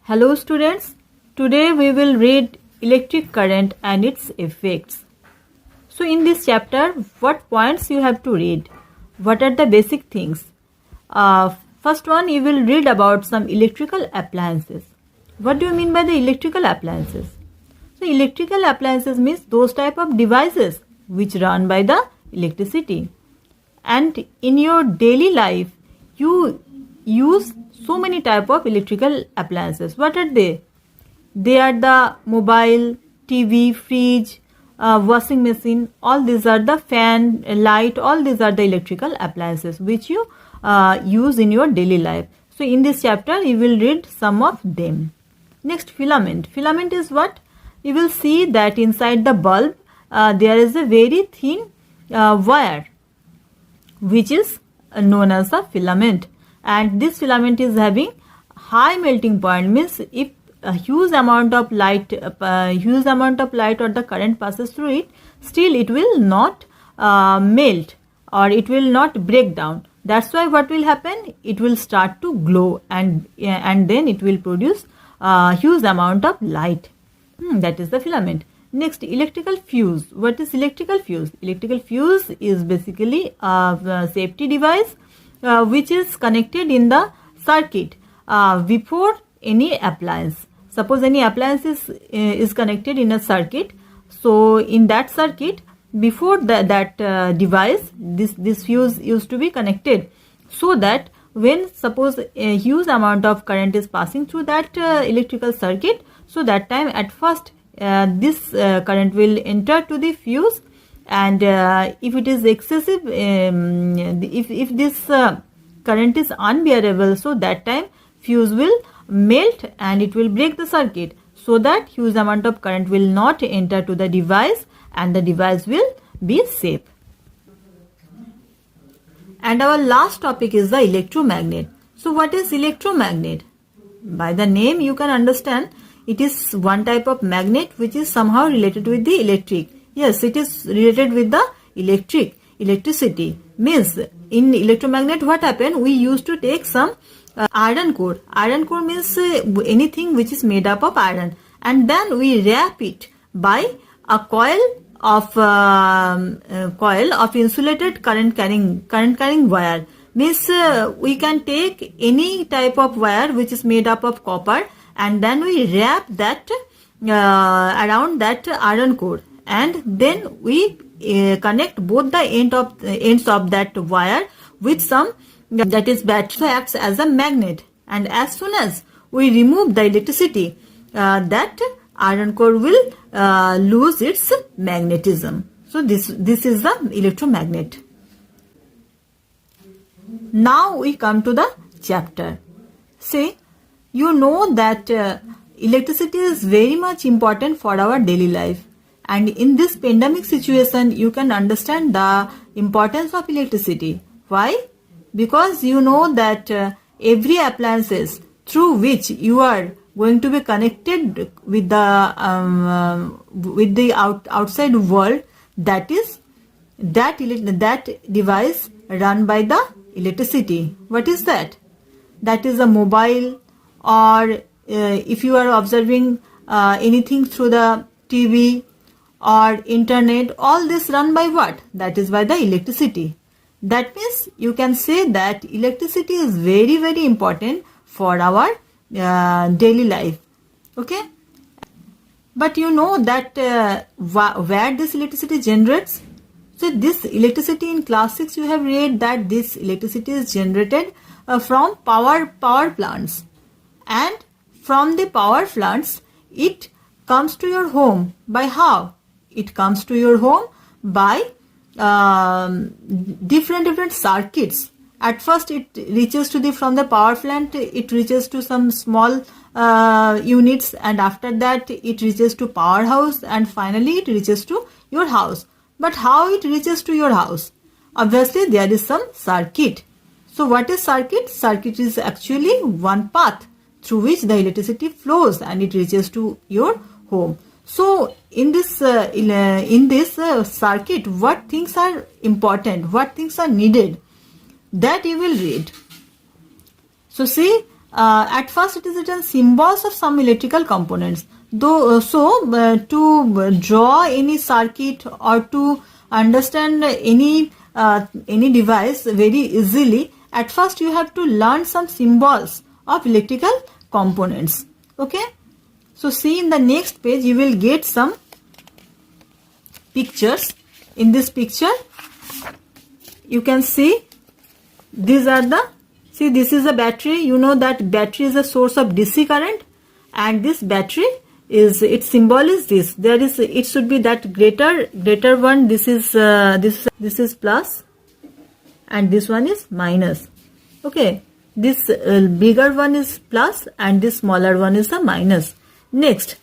Hello students, today we will read electric current and its effects. So in this chapter, what points you have to read? What are the basic things? First one, you will read about some electrical appliances. What do you mean by the electrical appliances? So electrical appliances means those type of devices which run by the electricity. And in your daily life, you use so many type of electrical appliances. What are they? They are the mobile, TV, fridge, washing machine. All these are the fan, light. All these are the electrical appliances which you use in your daily life. So in this chapter, you will read some of them. Next, filament. Filament is what? You will see that inside the bulb, there is a very thin wire which is known as a filament. And this filament is having high melting point, means if a huge amount of light or the current passes through it, still it will not melt or it will not break down. That's why what will happen? It will start to glow and then it will produce a huge amount of light. That is the filament. Next, electrical fuse. What is electrical fuse? Electrical fuse is basically a safety device which is connected in the circuit before any appliance. Suppose any appliance is connected in a circuit. So in that circuit, before that device, this fuse used to be connected, so that when suppose a huge amount of current is passing through that electrical circuit, so that time at first this current will enter to the fuse, and if it is excessive, if this current is unbearable, so that time fuse will melt and it will break the circuit, so that huge amount of current will not enter to the device and the device will be safe. And our last topic is the electromagnet. So what is electromagnet? By the name you can understand it is one type of magnet which is somehow related with the electric. Yes, it is related with the electricity. Means in electromagnet what happened? We used to take some iron core. Iron core means anything which is made up of iron, and then we wrap it by a coil of insulated current carrying wire. Means we can take any type of wire which is made up of copper, and then we wrap that around that iron core, and then we connect both the ends of that wire with some that is battery, so acts as a magnet. And as soon as we remove the electricity, that iron core will lose its magnetism. So this is the electromagnet. Now we come to the chapter. See, you know that electricity is very much important for our daily life, and in this pandemic situation you can understand the importance of electricity. Why? Because you know that every appliances through which you are going to be connected with the outside world, that device run by the electricity. What is that? That is a mobile, or if you are observing anything through the TV or internet, all this run by what? That is by the electricity. That means you can say that electricity is very, very important for our daily life. Okay? But you know that where this electricity generates? So this electricity in class 6 you have read that this electricity is generated from power plants. And from the power plants, it comes to your home. By how? It comes to your home by different circuits. At first it reaches to from the power plant, it reaches to some small units, and after that it reaches to powerhouse, and finally it reaches to your house. But how it reaches to your house? Obviously there is some circuit. So what is circuit? Circuit is actually one path through which the electricity flows and it reaches to your home. So in this circuit, what things are important, what things are needed, that you will read. So see, at first it is written symbols of some electrical components. To draw any circuit or to understand any device very easily, at first you have to learn some symbols of electrical components. Okay, so see in the next page you will get some pictures. In this picture you can see these are the, see this is a battery. You know that battery is a source of DC current, and this battery is, its symbol is this. There is, it should be that greater one. This is this is plus and this one is minus. Okay, this bigger one is plus and this smaller one is a minus. Next,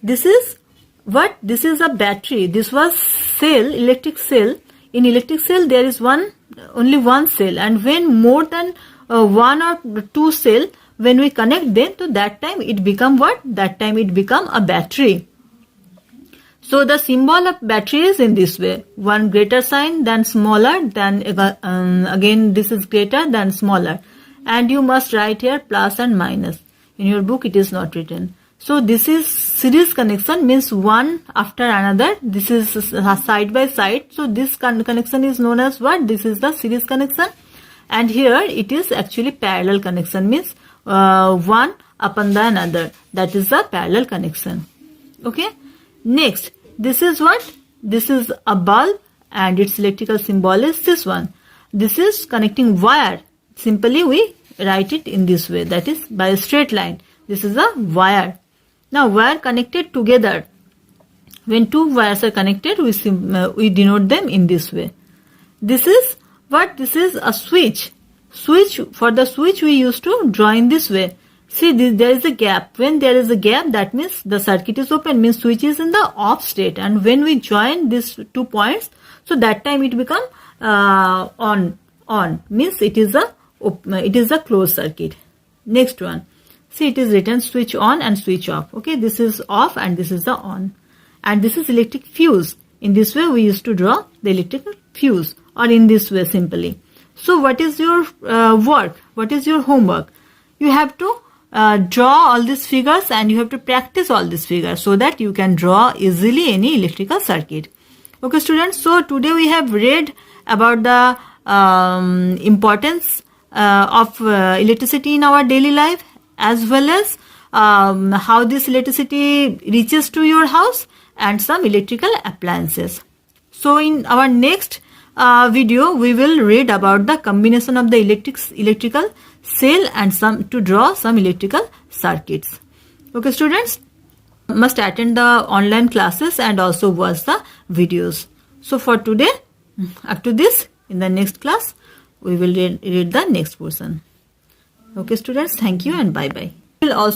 this is what? This is a battery. This was cell, electric cell. In electric cell there is only one cell, and when more than one or two cell, when we connect them, to that time it become what? That time it become a battery. So the symbol of battery is in this way: one greater sign, then smaller, then again this is greater, then smaller, and you must write here plus and minus. In your book it is not written. So this is series connection, means one after another. This is side by side. So this connection is known as what? This is the series connection. And here it is actually parallel connection, means one upon the another. That is the parallel connection. Okay. Next, this is what? This is a bulb and its electrical symbol is this one. This is connecting wire. Simply we write it in this way, that is by a straight line. This is a wire. Now wire connected together. When two wires are connected, we denote them in this way. This is what? This is a switch. For the switch we used to draw in this way. See, there is a gap. When there is a gap, that means the circuit is open, means switch is in the off state. And when we join these 2 points, so that time it become on, means it is a closed circuit. Next one. See, it is written switch on and switch off. Okay, this is off and this is the on. And this is electric fuse. In this way we used to draw the electrical fuse, or in this way simply. So what is your work? What is your homework? You have to draw all these figures and you have to practice all these figures so that you can draw easily any electrical circuit. Okay students, so today we have read about the importance of electricity in our daily life, as well as how this electricity reaches to your house, and some electrical appliances. So in our next video we will read about the combination of the electrical cell and to draw some electrical circuits. Okay students, must attend the online classes and also watch the videos. So for today, up to this, in the next class we will read the next portion. Okay students, thank you and bye bye. We'll also